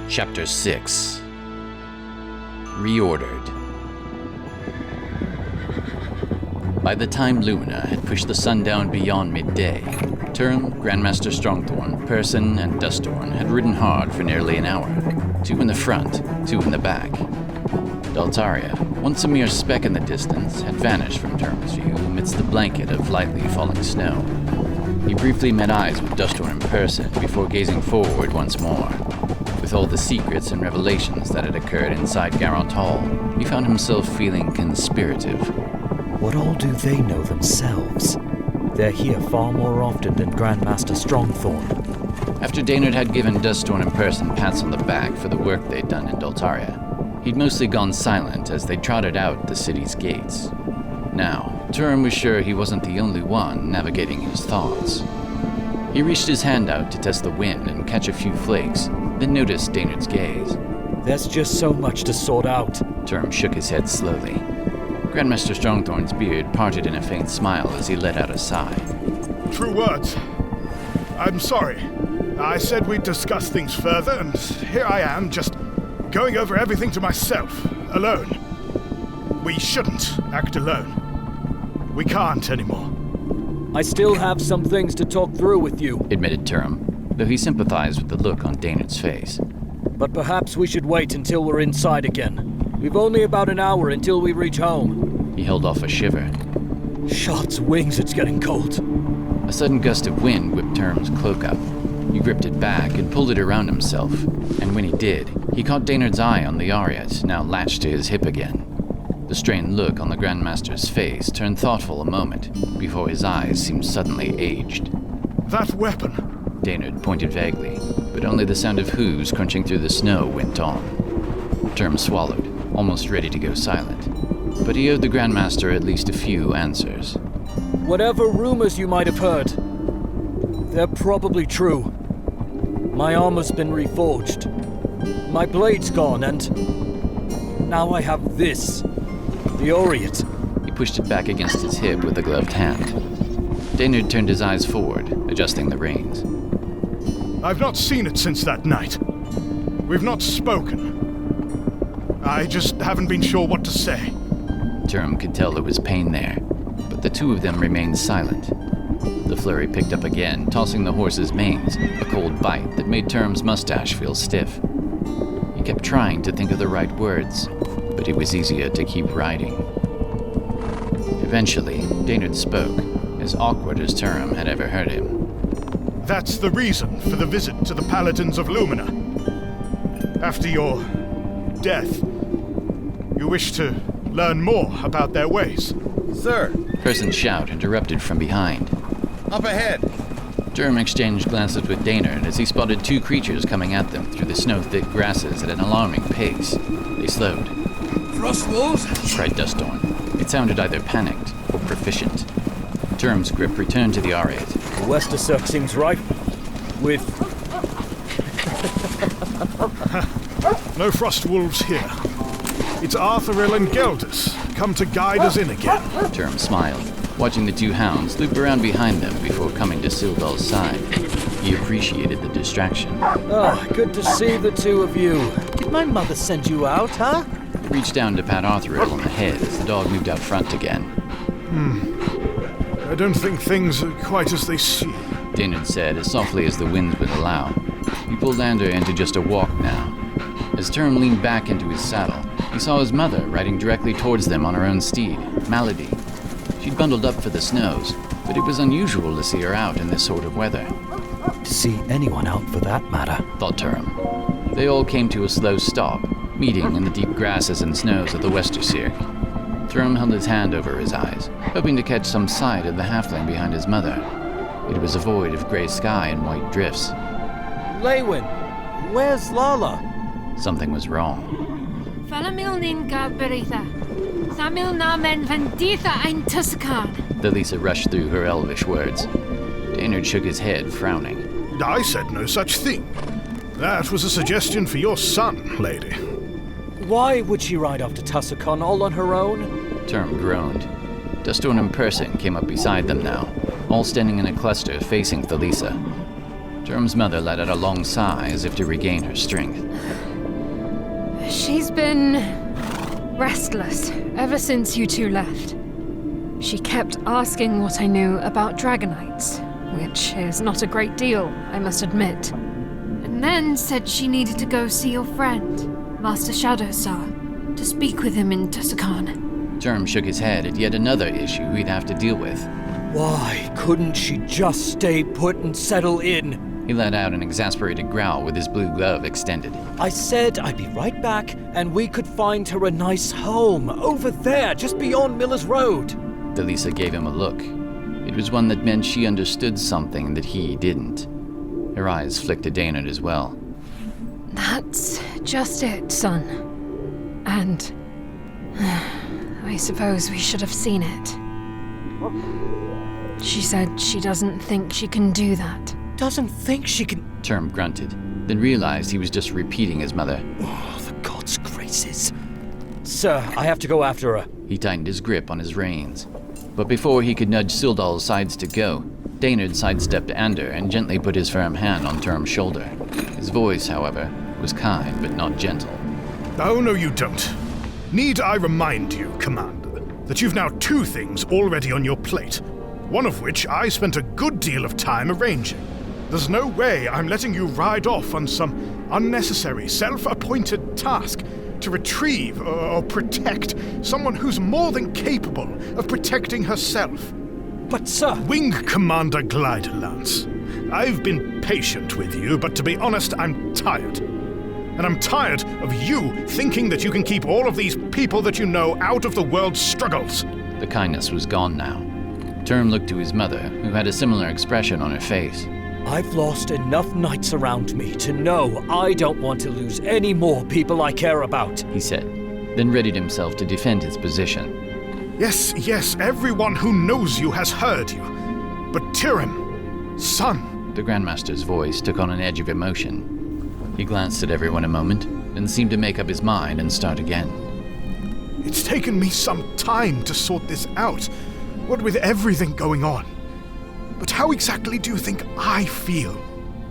Chapter 6 Reordered. By the time Lumina had pushed the sun down beyond midday, Turim, Grandmaster Strongthorn, Percin, and Dustorn had ridden hard for nearly an hour, 2 in the front, 2 in the back. Daltaria, once a mere speck in the distance, had vanished from Turim's view amidst the blanket of lightly falling snow. He briefly met eyes with Dustorn and Percin before gazing forward once more. With all the secrets and revelations that had occurred inside Garant Hall, he found himself feeling conspirative. What all do they know themselves? They're here far more often than Grandmaster Strongthorn. After Daynard had given Dustorn and Percin pats on the back for the work they'd done in Daltaria, he'd mostly gone silent as they trotted out the city's gates. Now, Turim was sure he wasn't the only one navigating his thoughts. He reached his hand out to test the wind and catch a few flakes, then noticed Daynard's gaze. There's just so much to sort out. Turim shook his head slowly. Grandmaster Strongthorn's beard parted in a faint smile as he let out a sigh. True words. I'm sorry. I said we'd discuss things further, and here I am, just going over everything to myself, alone. We shouldn't act alone. We can't anymore. I still have some things to talk through with you, admitted Turim, though he sympathized with the look on Daynard's face. But perhaps we should wait until we're inside again. We've only about an hour until we reach home. He held off a shiver. Shots wings, it's getting cold. A sudden gust of wind whipped Turim's cloak up. He gripped it back and pulled it around himself, and when he did, he caught Daynard's eye on the Ariat, now latched to his hip again. The strained look on the Grandmaster's face turned thoughtful a moment, before his eyes seemed suddenly aged. That weapon! Daynard pointed vaguely, but only the sound of hooves crunching through the snow went on. Turim swallowed, almost ready to go silent, but he owed the Grandmaster at least a few answers. Whatever rumors you might have heard, they're probably true. My armor's been reforged. My blade's gone, and now I have this. The Aureate. He pushed it back against his hip with a gloved hand. Daynard turned his eyes forward, adjusting the reins. I've not seen it since that night. We've not spoken. I just haven't been sure what to say. Turim could tell there was pain there, but the two of them remained silent. The flurry picked up again, tossing the horse's manes, a cold bite that made Turim's mustache feel stiff. He kept trying to think of the right words, but it was easier to keep riding. Eventually, Daynard spoke, as awkward as Turim had ever heard him. That's the reason for the visit to the Paladins of Lumina. After your death, you wish to learn more about their ways. Sir! Percin's shout interrupted from behind. Up ahead! Turim exchanged glances with Daynard as he spotted 2 creatures coming at them through the snow-thick grasses at an alarming pace. They slowed. Frost wolves? Cried Dustorn. It sounded either panicked or proficient. Turim's grip returned to the Ariat. The Westersirk seems ripe with... No frost wolves here. It's Arthuril and Geldus, come to guide us in again. Turim smiled, watching the 2 hounds loop around behind them before coming to Silvel's side. He appreciated the distraction. Ah, good to see the 2 of you. Did my mother send you out, huh? He reached down to pat Arthuril on the head as the dog moved out front again. I don't think things are quite as they seem. Daynard said as softly as the winds would allow. He pulled Ander into just a walk now. As Turim leaned back into his saddle, he saw his mother riding directly towards them on her own steed, Malady. She'd bundled up for the snows, but it was unusual to see her out in this sort of weather. To see anyone out for that matter, thought Turim. They all came to a slow stop, meeting in the deep grasses and snows of the Westersirk. Turim held his hand over his eyes, hoping to catch some sight of the halfling behind his mother. It was a void of gray sky and white drifts. Leywin, where's Lala? Something was wrong. Thalissa rushed through her elvish words. Daynard shook his head, frowning. I said no such thing. That was a suggestion for your son, lady. Why would she ride off to Tuscon all on her own? Turim groaned. Dustorn and Percin came up beside them now, all standing in a cluster facing Thalissa. Turim's mother let out a long sigh as if to regain her strength. She's been restless ever since you two left. She kept asking what I knew about Dragonites, which is not a great deal, I must admit. And then said she needed to go see your friend, Master Shadowstar, to speak with him in Tuscan. Turim shook his head at yet another issue he'd have to deal with. Why couldn't she just stay put and settle in? He let out an exasperated growl with his blue glove extended. I said I'd be right back, and we could find her a nice home over there, just beyond Miller's Road. Thalissa gave him a look. It was one that meant she understood something that he didn't. Her eyes flicked to Daynard as well. That's just it, son. And I suppose we should have seen it. She said she doesn't think she can do that. Doesn't think she can... Turim grunted, then realized he was just repeating his mother. Oh, the gods' graces. Sir, I have to go after her. He tightened his grip on his reins. But before he could nudge Sildal's sides to go, Daynard sidestepped Ander and gently put his firm hand on Turim's shoulder. His voice, however, was kind but not gentle. Oh, no, you don't. Need I remind you, Commander, that you've now 2 things already on your plate, one of which I spent a good deal of time arranging. There's no way I'm letting you ride off on some unnecessary, self-appointed task to retrieve or protect someone who's more than capable of protecting herself. But, sir... Wing Commander Gliderlance, I've been patient with you, but to be honest, I'm tired. And I'm tired of you thinking that you can keep all of these people that you know out of the world's struggles. The kindness was gone now. Turim looked to his mother, who had a similar expression on her face. I've lost enough knights around me to know I don't want to lose any more people I care about, he said, then readied himself to defend his position. Yes, everyone who knows you has heard you. But Turim, son... The Grandmaster's voice took on an edge of emotion. He glanced at everyone a moment, then seemed to make up his mind and start again. It's taken me some time to sort this out, what with everything going on. But how exactly do you think I feel?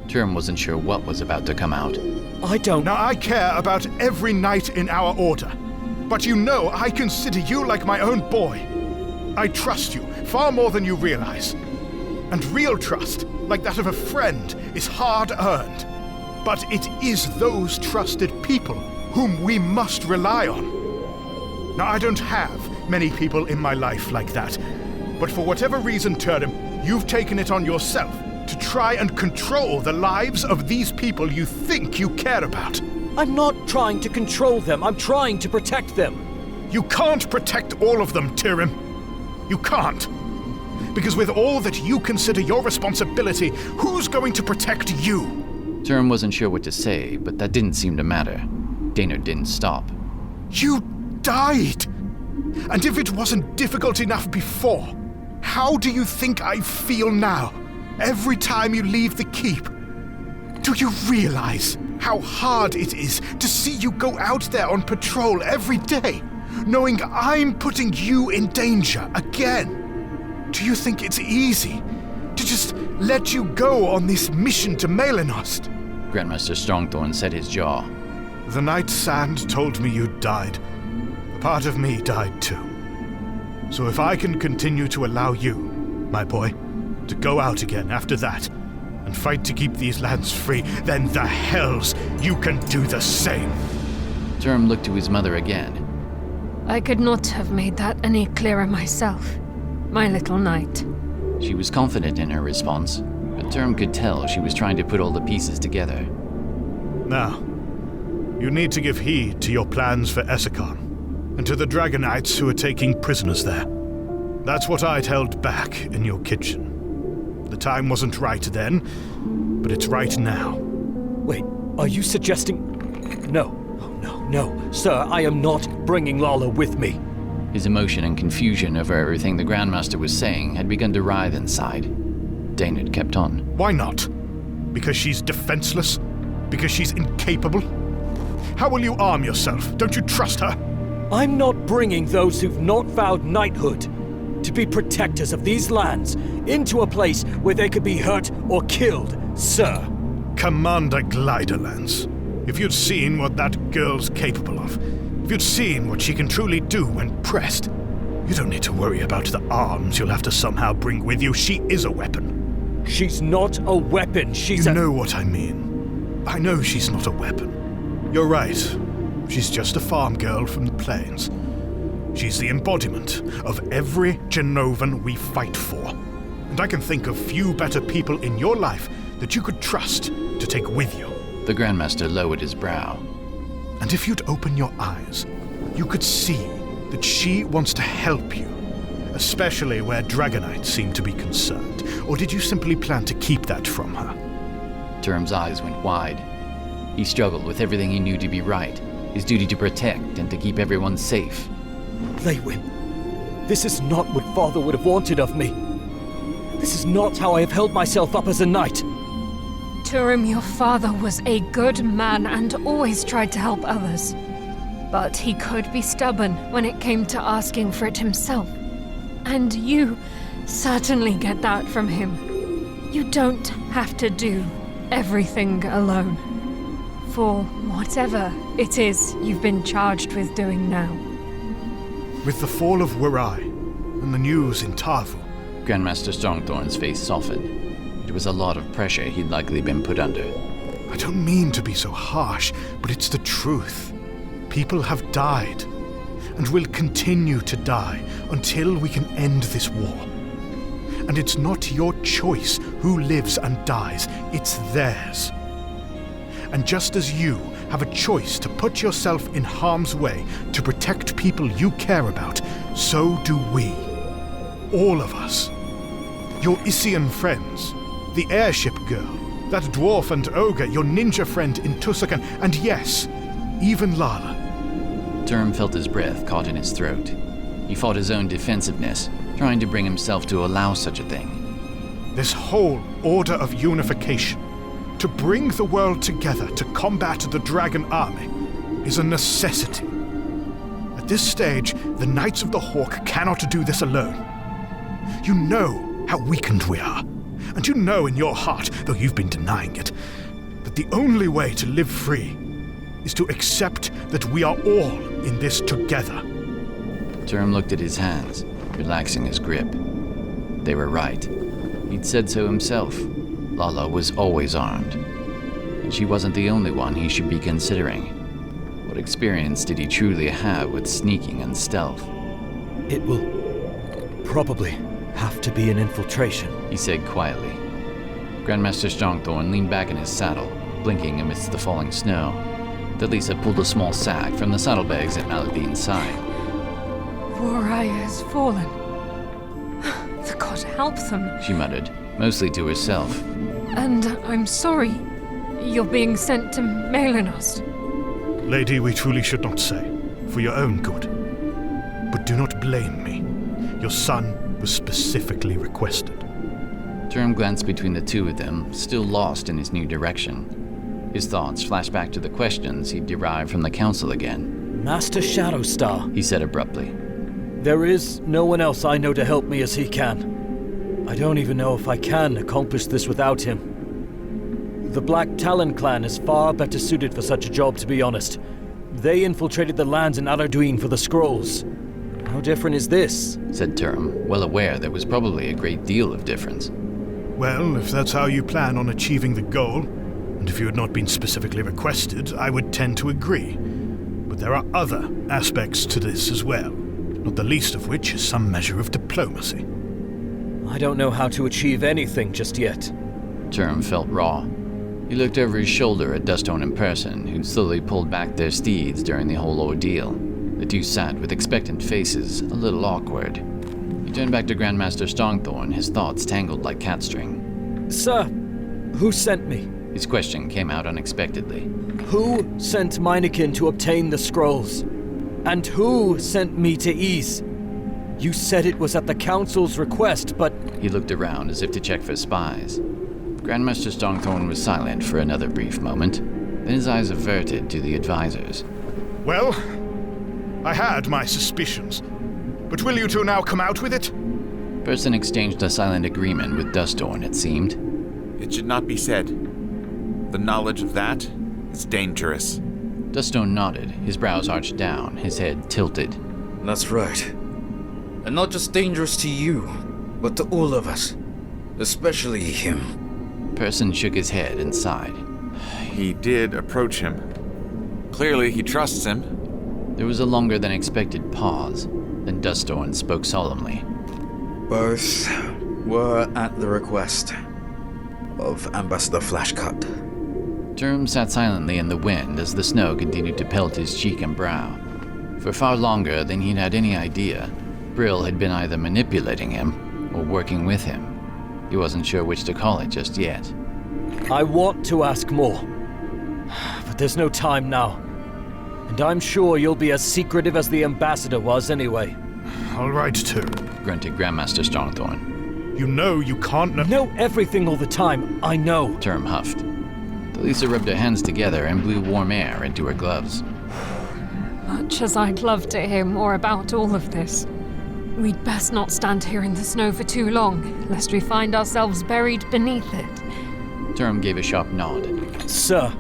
Turim wasn't sure what was about to come out. I don't... Now, I care about every knight in our order. But you know I consider you like my own boy. I trust you far more than you realize. And real trust, like that of a friend, is hard-earned. But it is those trusted people whom we must rely on. Now, I don't have many people in my life like that. But for whatever reason, Turim, you've taken it on yourself to try and control the lives of these people you think you care about. I'm not trying to control them. I'm trying to protect them. You can't protect all of them, Turim. You can't. Because with all that you consider your responsibility, who's going to protect you? Turim wasn't sure what to say, but that didn't seem to matter. Daynard didn't stop. You died! And if it wasn't difficult enough before, how do you think I feel now, every time you leave the keep? Do you realize how hard it is to see you go out there on patrol every day, knowing I'm putting you in danger again? Do you think it's easy to just let you go on this mission to Melanost? Grandmaster Strongthorn set his jaw. The night Sand told me you'd died. A part of me died too. So if I can continue to allow you, my boy, to go out again after that, and fight to keep these lands free, then the hells, you can do the same. Turim looked to his mother again. I could not have made that any clearer myself, my little knight. She was confident in her response, but Turim could tell she was trying to put all the pieces together. Now, you need to give heed to your plans for Essakon, and to the Dragonites who are taking prisoners there. That's what I'd held back in your kitchen. The time wasn't right then, but it's right now. Wait, are you suggesting... No. Oh, no. Sir, I am not bringing Lala with me. His emotion and confusion over everything the Grandmaster was saying had begun to writhe inside. Daynard kept on. Why not? Because she's defenseless? Because she's incapable? How will you arm yourself? Don't you trust her? I'm not bringing those who've not vowed knighthood to be protectors of these lands into a place where they could be hurt or killed Sir! Commander Gliderlance. If you'd seen what that girl's capable of, if you'd seen what she can truly do when pressed, you don't need to worry about the arms you'll have to somehow bring with you. She is a weapon. She's not a weapon, she's You know what I mean. I know she's not a weapon. You're right. She's just a farm girl from the plains. She's the embodiment of every Genovan we fight for. And I can think of few better people in your life that you could trust to take with you. The Grandmaster lowered his brow. And if you'd open your eyes, you could see that she wants to help you, especially where Dragonites seem to be concerned. Or did you simply plan to keep that from her? Turim's eyes went wide. He struggled with everything he knew to be right, his duty to protect and to keep everyone safe. Leywin, this is not what Father would have wanted of me. This is not how I have held myself up as a knight. Turim, your father was a good man and always tried to help others. But he could be stubborn when it came to asking for it himself. And you certainly get that from him. You don't have to do everything alone. For whatever it is you've been charged with doing now. With the fall of Wirai and the news in Tarvu, Grandmaster Strongthorn's face softened. It was a lot of pressure he'd likely been put under. I don't mean to be so harsh, but it's the truth. People have died, and will continue to die until we can end this war. And it's not your choice who lives and dies, it's theirs. And just as you have a choice to put yourself in harm's way to protect people you care about, so do we. All of us. Your Isian friends, the airship girl, that dwarf and ogre, your ninja friend in Tusakan, and yes, even Lala. Turim felt his breath caught in his throat. He fought his own defensiveness, trying to bring himself to allow such a thing. This whole order of unification, to bring the world together to combat the dragon army, is a necessity. At this stage, the Knights of the Hawk cannot do this alone. You know how weakened we are, and you know in your heart, though you've been denying it, that the only way to live free is to accept that we are all in this together. Turim looked at his hands, relaxing his grip. They were right. He'd said so himself. Lala was always armed. And she wasn't the only one he should be considering. What experience did he truly have with sneaking and stealth? It will probably have to be an infiltration, he said quietly. Grandmaster Strongthorn leaned back in his saddle, blinking amidst the falling snow. Thalissa pulled a small sack from the saddlebags at Maladin's side. Wirai has fallen. The god help them. She muttered, mostly to herself. And I'm sorry. You're being sent to Melanost. Lady, we truly should not say, for your own good. But do not blame me. Your son was specifically requested. Turim glanced between the two of them, still lost in his new direction. His thoughts flashed back to the questions he'd derived from the council again. Master Shadowstar, He said abruptly. There is no one else I know to help me as he can. I don't even know if I can accomplish this without him. The Black Talon clan is far better suited for such a job, to be honest. They infiltrated the lands in Arduin for the scrolls. How different is this? Said Turim, well aware there was probably a great deal of difference. Well, if that's how you plan on achieving the goal, and if you had not been specifically requested, I would tend to agree. But there are other aspects to this as well, not the least of which is some measure of diplomacy. I don't know how to achieve anything just yet. Turim felt raw. He looked over his shoulder at Dustorn and Percin, who slowly pulled back their steeds during the whole ordeal. The two sat with expectant faces, a little awkward. He turned back to Grandmaster Strongthorn, his thoughts tangled like cat string. Sir, who sent me? His question came out unexpectedly. Who sent Meineken to obtain the scrolls? And who sent me to Ease? You said it was at the council's request, but... He looked around as if to check for spies. Grandmaster Strongthorn was silent for another brief moment, then his eyes averted to the advisors. Well, I had my suspicions, but will you two now come out with it? Percin exchanged a silent agreement with Dustorn, it seemed. It should not be said. The knowledge of that is dangerous. Dustorn nodded, his brows arched down, his head tilted. That's right. And not just dangerous to you, but to all of us. Especially him. Percin shook his head and sighed. He did approach him. Clearly, he trusts him. There was a longer than expected pause. Then Dustorn spoke solemnly. Both were at the request of Ambassador Flashcut. Turim sat silently in the wind as the snow continued to pelt his cheek and brow. For far longer than he'd had any idea, Brill had been either manipulating him or working with him. He wasn't sure which to call it just yet. I want to ask more, but there's no time now. And I'm sure you'll be as secretive as the ambassador was anyway. All right, too. Grunted Grandmaster Strongthorn. You know you can't know everything all the time, I know. Turim huffed. Thalissa rubbed her hands together and blew warm air into her gloves. Much as I'd love to hear more about all of this, we'd best not stand here in the snow for too long, lest we find ourselves buried beneath it. Turim gave a sharp nod. Sir,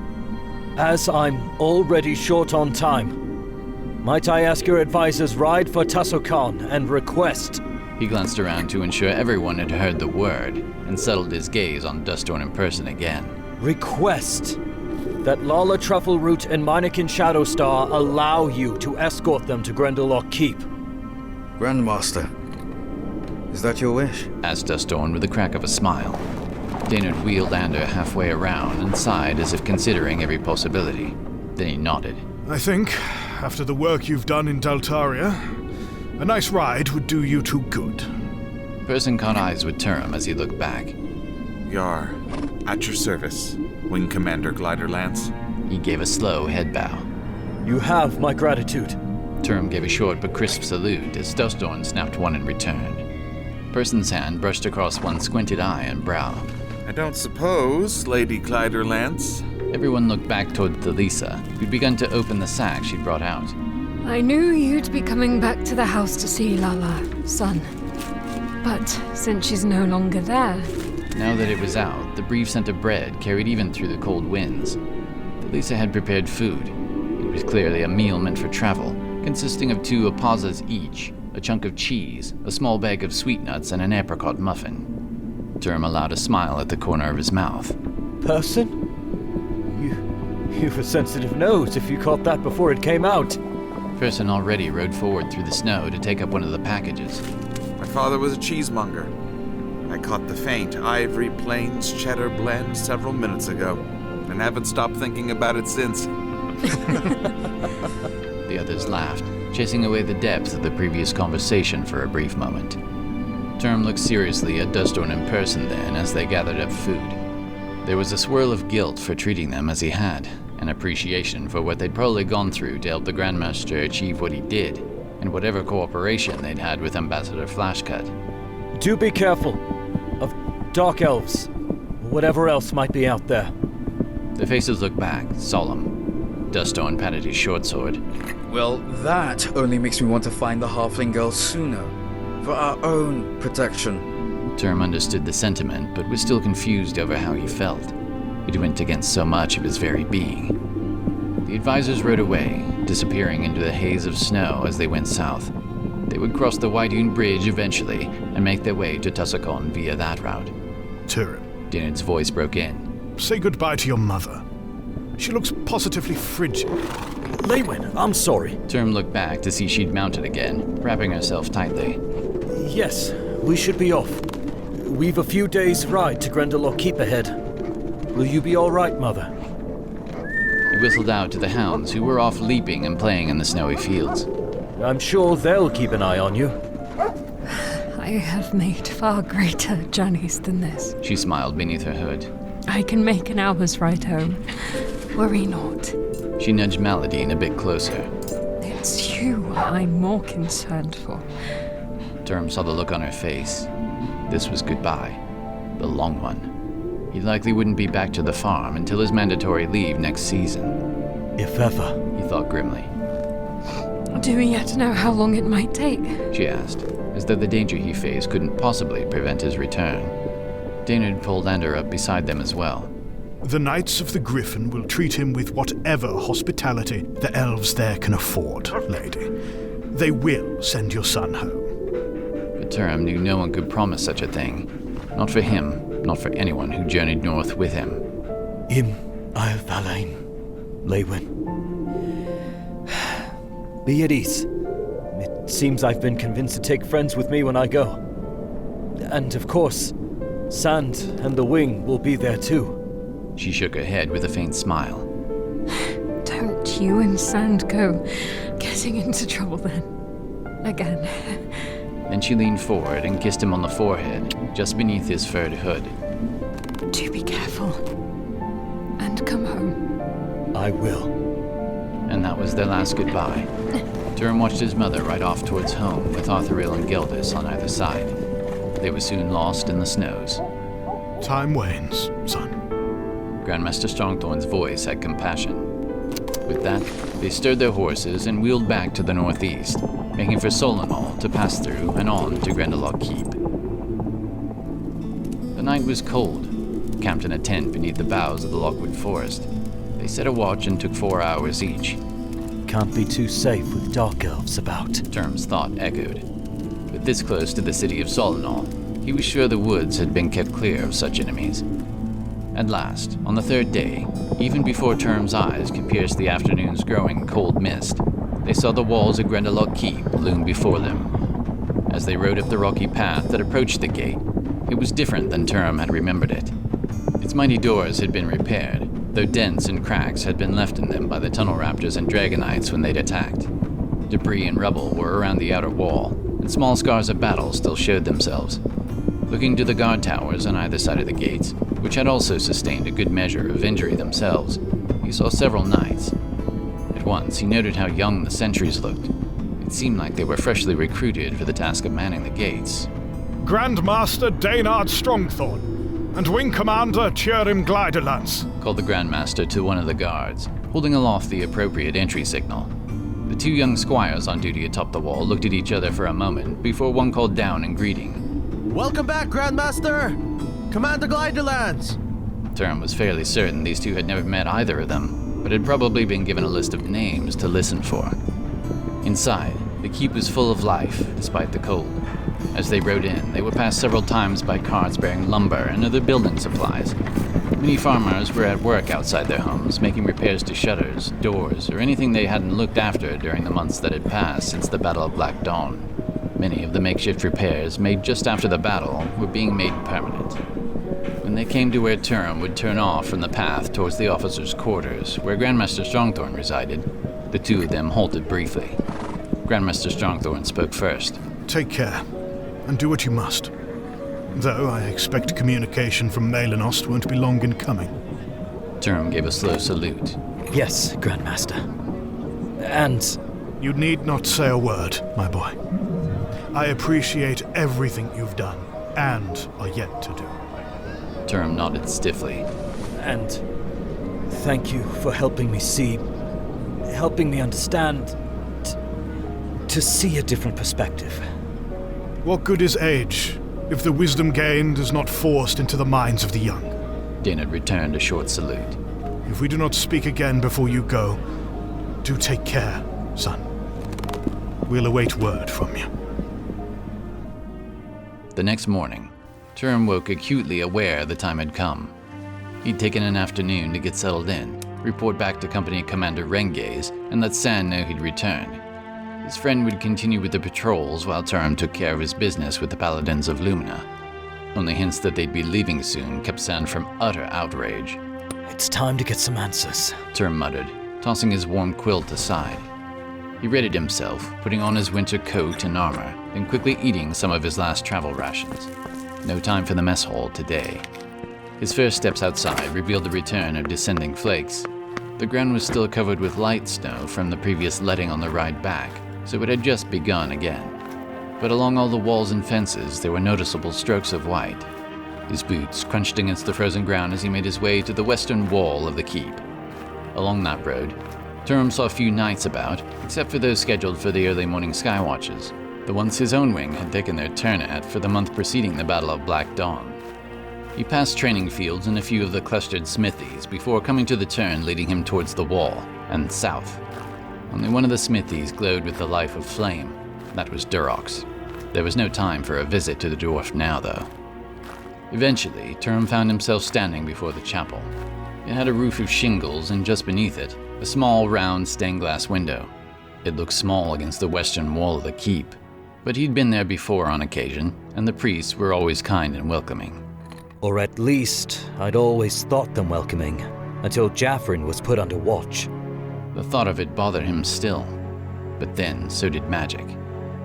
as I'm already short on time, might I ask your advisor's ride for Tussokan and request? He glanced around to ensure everyone had heard the word, and settled his gaze on Dustorn in person again. Request that Lala Truffle Root and Meineken Shadowstar allow you to escort them to Grendellock Keep. Grandmaster, is that your wish? Asked Dustorn with the crack of a smile. Daynard wheeled Ander halfway around and sighed as if considering every possibility. Then he nodded. I think, after the work you've done in Daltaria, a nice ride would do you two good. Percin caught eyes with Turim as he looked back. Yar, at your service, Wing Commander Gliderlance. He gave a slow head bow. You have my gratitude. Turim gave a short but crisp salute as Dustorn snapped one in return. Percin's hand brushed across one squinted eye and brow. I don't suppose, Lady Gliderlance. Everyone looked back toward Thalissa, who'd begun to open the sack she'd brought out. I knew you'd be coming back to the house to see Lala, son. But since she's no longer there... Now that it was out, the brief scent of bread carried even through the cold winds. Thalissa had prepared food. It was clearly a meal meant for travel, consisting of 2 apazas each, a chunk of cheese, a small bag of sweet nuts, and an apricot muffin. Turim allowed a smile at the corner of his mouth. Percin? You've a sensitive nose if you caught that before it came out. Percin already rode forward through the snow to take up one of the packages. My father was a cheesemonger. I caught the faint Ivory Plains cheddar blend several minutes ago, and haven't stopped thinking about it since. The others laughed, chasing away the depth of the previous conversation for a brief moment. Turim looked seriously at Dustorn in person then as they gathered up food. There was a swirl of guilt for treating them as he had, an appreciation for what they'd probably gone through to help the Grandmaster achieve what he did, and whatever cooperation they'd had with Ambassador Flashcut. Do be careful of dark elves, or whatever else might be out there. The faces looked back, solemn. Dustorn patted his short sword. Well, that only makes me want to find the halfling girl sooner, for our own protection. Turim understood the sentiment, but was still confused over how he felt. It went against so much of his very being. The advisors rode away, disappearing into the haze of snow as they went south. They would cross the Whitehewn Bridge eventually, and make their way to Tussokan via that route. Turim, Daynard's voice broke in. say goodbye to your mother. She looks positively frigid. Leywin, I'm sorry. Turim looked back to see she'd mounted again, wrapping herself tightly. Yes, we should be off. We've a few days' ride to Grendellock Keep ahead. Will you be all right, Mother? He whistled out to the hounds, who were off leaping and playing in the snowy fields. I'm sure they'll keep an eye on you. I have made far greater journeys than this. She smiled beneath her hood. I can make an hour's ride home. Worry not. She nudged Maladine a bit closer. It's you I'm more concerned for. Turim saw the look on her face. This was goodbye. The long one. He likely wouldn't be back to the farm until his mandatory leave next season. If ever. He thought grimly. Do we yet know how long it might take? She asked, as though the danger he faced couldn't possibly prevent his return. Daynard pulled Ander up beside them as well. The Knights of the Griffin will treat him with whatever hospitality the elves there can afford, lady. They will send your son home. But Turim knew no one could promise such a thing. Not for him, not for anyone who journeyed north with him. Im I'll Valain, Leywin. Be at ease. It seems I've been convinced to take friends with me when I go. And of course, Sand and the Wing will be there too. She shook her head with a faint smile. Don't you and Sand go getting into trouble then. Again. Then she leaned forward and kissed him on the forehead, just beneath his furred hood. Do be careful. And come home. I will. And that was their last goodbye. Turim watched his mother ride off towards home with Arthuriel and Gildus on either side. They were soon lost in the snows. Time wanes, son. Grandmaster Strongthorn's voice had compassion. With that, they stirred their horses and wheeled back to the northeast, making for Solanol to pass through and on to Grendelog Keep. The night was cold, camped in a tent beneath the boughs of the Lockwood Forest. They set a watch and took 4 hours each. Can't be too safe with dark elves about. Turim's thought echoed. But this close to the city of Solanol, he was sure the woods had been kept clear of such enemies. At last, on the third day, even before Turim's eyes could pierce the afternoon's growing cold mist, they saw the walls of Grendelog Keep loom before them. As they rode up the rocky path that approached the gate, it was different than Turim had remembered it. Its mighty doors had been repaired, though dents and cracks had been left in them by the tunnel raptors and dragonites when they'd attacked. Debris and rubble were around the outer wall, and small scars of battle still showed themselves. Looking to the guard towers on either side of the gates, which had also sustained a good measure of injury themselves, he saw several knights. At once, he noted how young the sentries looked. It seemed like they were freshly recruited for the task of manning the gates. Grandmaster Daynard Strongthorn and Wing Commander Turim Gliderlance, called the Grandmaster to one of the guards, holding aloft the appropriate entry signal. The 2 young squires on duty atop the wall looked at each other for a moment before one called down in greeting. Welcome back, Grandmaster! Commander Gliderlance! Turim was fairly certain these two had never met either of them, but had probably been given a list of names to listen for. Inside, the keep was full of life, despite the cold. As they rode in, they were passed several times by carts bearing lumber and other building supplies. Many farmers were at work outside their homes, making repairs to shutters, doors, or anything they hadn't looked after during the months that had passed since the Battle of Black Dawn. Many of the makeshift repairs made just after the battle were being made permanent. When they came to where Turim would turn off from the path towards the officers' quarters, where Grandmaster Strongthorn resided, the 2 of them halted briefly. Grandmaster Strongthorn spoke first. Take care, and do what you must. Though I expect communication from Melanost won't be long in coming. Turim gave a slow salute. Yes, Grandmaster. And... You need not say a word, my boy. I appreciate everything you've done, and are yet to do. Turim nodded stiffly. And thank you for helping me see, helping me understand, to see a different perspective. What good is age, if the wisdom gained is not forced into the minds of the young? Daynard returned a short salute. If we do not speak again before you go, do take care, son. We'll await word from you. The next morning, Turim woke acutely aware the time had come. He'd taken an afternoon to get settled in, report back to Company Commander Rengaze, and let Sand know he'd returned. His friend would continue with the patrols while Turim took care of his business with the Paladins of Lumina. Only hints that they'd be leaving soon kept Sand from utter outrage. It's time to get some answers, Turim muttered, tossing his warm quilt aside. He readied himself, putting on his winter coat and armor, then quickly eating some of his last travel rations. No time for the mess hall today. His first steps outside revealed the return of descending flakes. The ground was still covered with light snow from the previous letting on the ride back, so it had just begun again. But along all the walls and fences there were noticeable strokes of white. His boots crunched against the frozen ground as he made his way to the western wall of the keep. Along that road, Turim saw few knights about, except for those scheduled for the early morning sky watches, the ones his own wing had taken their turn at for the month preceding the Battle of Black Dawn. He passed training fields and a few of the clustered smithies before coming to the turn leading him towards the wall and south. Only one of the smithies glowed with the life of flame. That was Durok's. There was no time for a visit to the dwarf now, though. Eventually, Turim found himself standing before the chapel. It had a roof of shingles, and just beneath it, a small, round, stained glass window. It looked small against the western wall of the keep, but he'd been there before on occasion, and the priests were always kind and welcoming. Or at least, I'd always thought them welcoming, until Jaffrin was put under watch. The thought of it bothered him still, but then so did magic.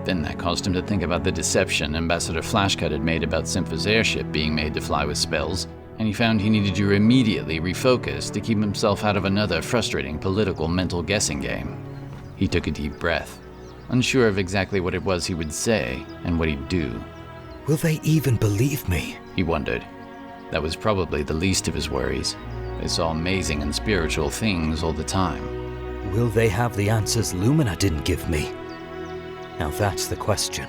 Then that caused him to think about the deception Ambassador Flashcut had made about Sympha's airship being made to fly with spells, and he found he needed to immediately refocus to keep himself out of another frustrating political mental guessing game. He took a deep breath, unsure of exactly what it was he would say and what he'd do. Will they even believe me? He wondered. That was probably the least of his worries. They saw amazing and spiritual things all the time. Will they have the answers Lumina didn't give me? Now that's the question.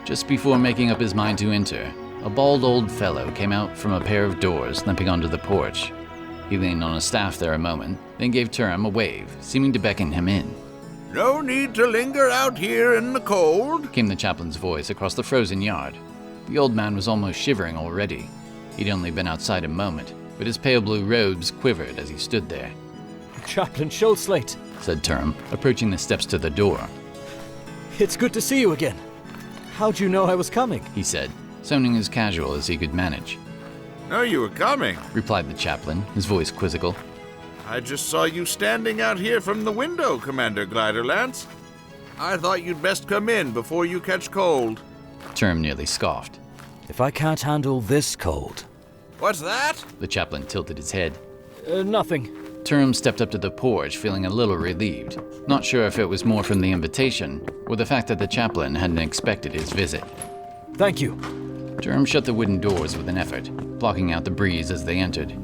Just before making up his mind to enter, a bald old fellow came out from a pair of doors limping onto the porch. He leaned on a staff there a moment, then gave Turim a wave, seeming to beckon him in. No need to linger out here in the cold, Came the chaplain's voice across the frozen yard. The old man was almost shivering already. He'd only been outside a moment, but his pale blue robes quivered as he stood there. Chaplain Shoalslate, Said Turim, approaching the steps to the door. it's good to see you again. How'd you know I was coming? He said, sounding as casual as he could manage. Know you were coming. Replied the chaplain, his voice quizzical. I just saw you standing out here from the window, Commander Gliderlance. I thought you'd best come in before you catch cold. Turim nearly scoffed. If I can't handle this cold. What's that? The chaplain tilted his head. Nothing. Turim stepped up to the porch, feeling a little relieved, not sure if it was more from the invitation or the fact that the chaplain hadn't expected his visit. Thank you. Turim shut the wooden doors with an effort, blocking out the breeze as they entered.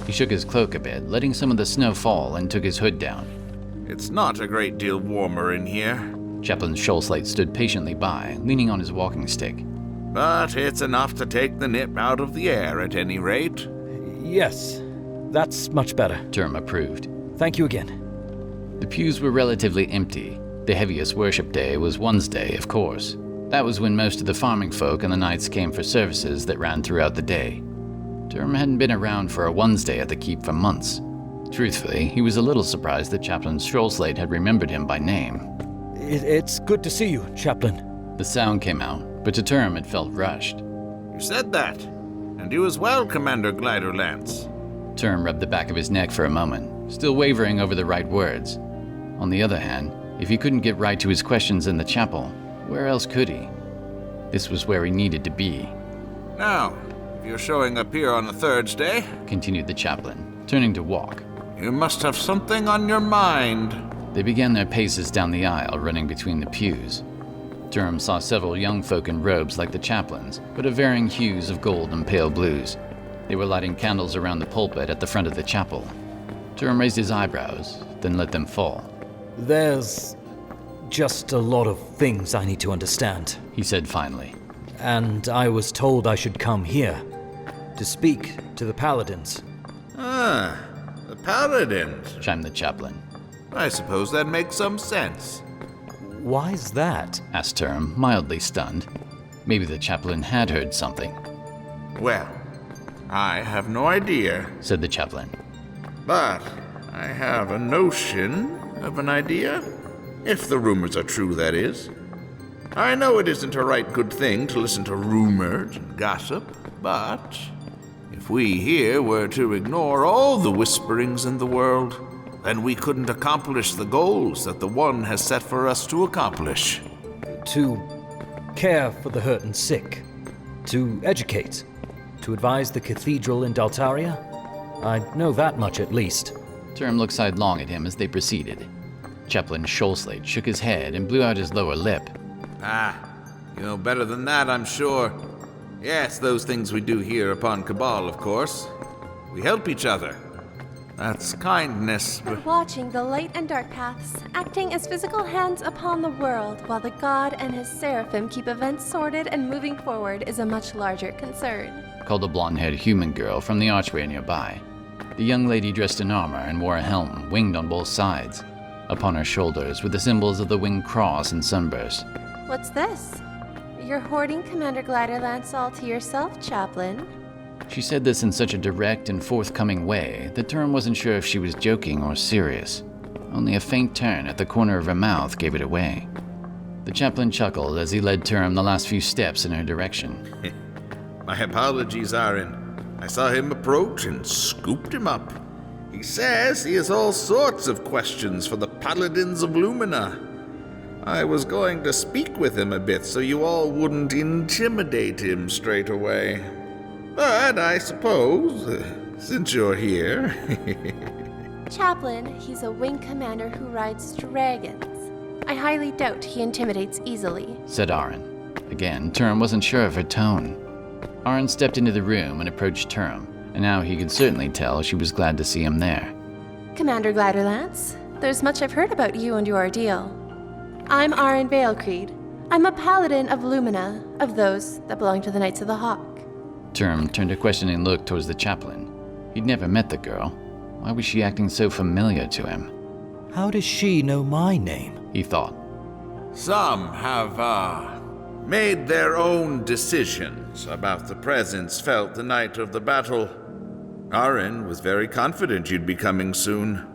He shook his cloak a bit, letting some of the snow fall, and took his hood down. It's not a great deal warmer in here, Chaplain Shoalslate stood patiently by, leaning on his walking stick. but it's enough to take the nip out of the air at any rate. Yes, that's much better. Turim approved. Thank you again. The pews were relatively empty. The heaviest worship day was Wednesday, of course. That was when most of the farming folk and the knights came for services that ran throughout the day. Turim hadn't been around for a Wednesday at the keep for months. Truthfully, he was a little surprised that Chaplain Shoalslate had remembered him by name. It's good to see you, Chaplain. The sound came out, but to Turim it felt rushed. You said that. And you as well, Commander Gliderlance. Turim rubbed the back of his neck for a moment, still wavering over the right words. On the other hand, if he couldn't get right to his questions in the chapel, where else could he? This was where he needed to be. Now, if you're showing up here on a Thursday, Continued the chaplain, turning to walk. you must have something on your mind. They began their paces down the aisle, running between the pews. Turim saw several young folk in robes like the chaplain's, but of varying hues of gold and pale blues. They were lighting candles around the pulpit at the front of the chapel. Turim raised his eyebrows, then let them fall. There's just a lot of things I need to understand. He said finally. And I was told I should come here to speak to the paladins. Ah, the paladins. Chimed the chaplain. I suppose that makes some sense. Why's that? Asked Turim, mildly stunned. Maybe the chaplain had heard something, Well, I have no idea, said the chaplain. but I have a notion of an idea. If the rumors are true, that is. I know it isn't a right good thing to listen to rumors and gossip, but if we here were to ignore all the whisperings in the world, then we couldn't accomplish the goals that the One has set for us to accomplish. To care for the hurt and sick. To educate. To advise the cathedral in Daltaria. I know that much at least. Turim looked sidelong at him as they proceeded. Chaplain Shoalslate shook his head and blew out his lower lip. Ah, you know better than that, I'm sure. Yes, those things we do here upon Cabal, of course. We help each other. That's kindness, but Watching the light and dark paths, acting as physical hands upon the world, while the god and his seraphim keep events sorted and moving forward is a much larger concern. called a blonde-haired human girl from the archway nearby. The young lady dressed in armor and wore a helm, winged on both sides. Upon her shoulders were the symbols of the winged cross and sunburst. What's this? You're hoarding Commander Gliderlance all to yourself, Chaplain. She said this in such a direct and forthcoming way that Turim wasn't sure if she was joking or serious. Only a faint turn at the corner of her mouth gave it away. The chaplain chuckled as he led Turim the last few steps in her direction. My apologies, Aarin. I saw him approach and scooped him up. He says he has all sorts of questions for the Paladins of Lumina. I was going to speak with him a bit so you all wouldn't intimidate him straight away. But I suppose, since you're here... Chaplain, he's a wing commander who rides dragons. I highly doubt he intimidates easily, said Aarin. Again, Turim wasn't sure of her tone. Aarin stepped into the room and approached Turim, and now he could certainly tell she was glad to see him there. Commander Gliderlance, there's much I've heard about you and your ordeal. I'm Aarin Valecreed. I'm a paladin of Lumina, of those that belong to the Knights of the Hawk. Turim turned a questioning look towards the chaplain. He'd never met the girl. Why was she acting so familiar to him? How does she know my name? He thought. Some have, made their own decisions about the presence felt the night of the battle. Aarin was very confident you'd be coming soon.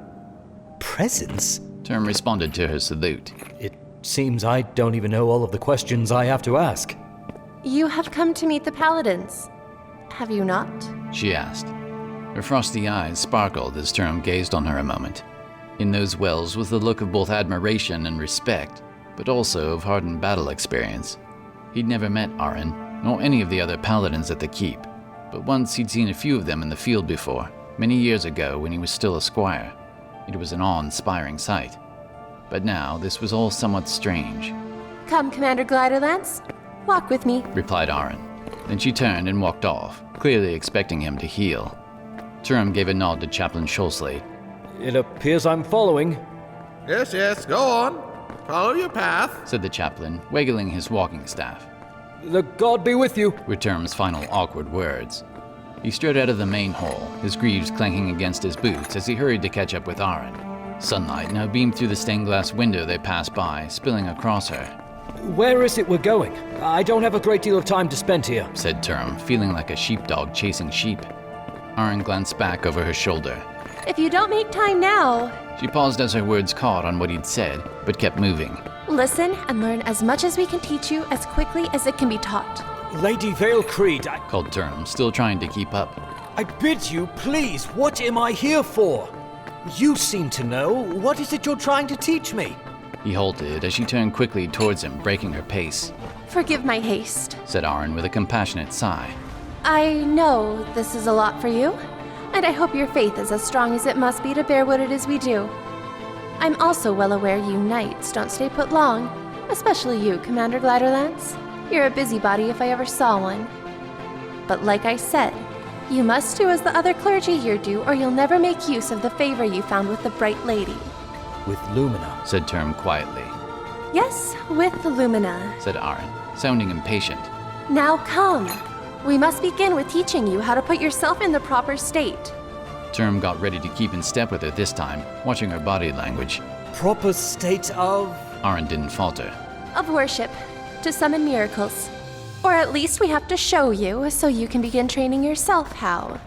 Presence? Turim responded to her salute. It seems I don't even know all of the questions I have to ask. You have come to meet the paladins, have you not? She asked. Her frosty eyes sparkled as Turim gazed on her a moment. In those wells was the look of both admiration and respect, but also of hardened battle experience. He'd never met Aarin, nor any of the other paladins at the keep, but once he'd seen a few of them in the field before, many years ago when he was still a squire. It was an awe-inspiring sight. But now this was all somewhat strange. Come, Commander Gliderlance. Walk with me, replied Aarin. Then she turned and walked off, clearly expecting him to heal. Turim gave a nod to Chaplain Shoalslate. It appears I'm following. Yes, go on. Follow your path, said the chaplain, waggling his walking staff. The god be with you, were Turim's final awkward words. He strode out of the main hall, his greaves clanking against his boots as he hurried to catch up with Aarin. Sunlight now beamed through the stained glass window they passed by, spilling across her. Where is it we're going? I don't have a great deal of time to spend here, said Turim, feeling like a sheepdog chasing sheep. Aarin glanced back over her shoulder. If you don't make time now... She paused as her words caught on what he'd said, but kept moving. Listen and learn as much as we can teach you as quickly as it can be taught. Lady Valecreed, called Turim, still trying to keep up. I bid you, please, what am I here for? You seem to know. What is it you're trying to teach me? He halted as she turned quickly towards him, breaking her pace. Forgive my haste, said Aarin with a compassionate sigh. I know this is a lot for you, and I hope your faith is as strong as it must be to bear what it is we do. I'm also well aware you knights don't stay put long, especially you, Commander Gliderlance. You're a busybody if I ever saw one. But like I said, you must do as the other clergy here do, or you'll never make use of the favor you found with the Bright Lady. With Lumina, said Turim quietly. Yes, with Lumina, said Aarin, sounding impatient. Now come. We must begin with teaching you how to put yourself in the proper state. Turim got ready to keep in step with her this time, watching her body language. Proper state of... Aarin didn't falter. Of worship, to summon miracles. Or at least we have to show you, so you can begin training yourself how.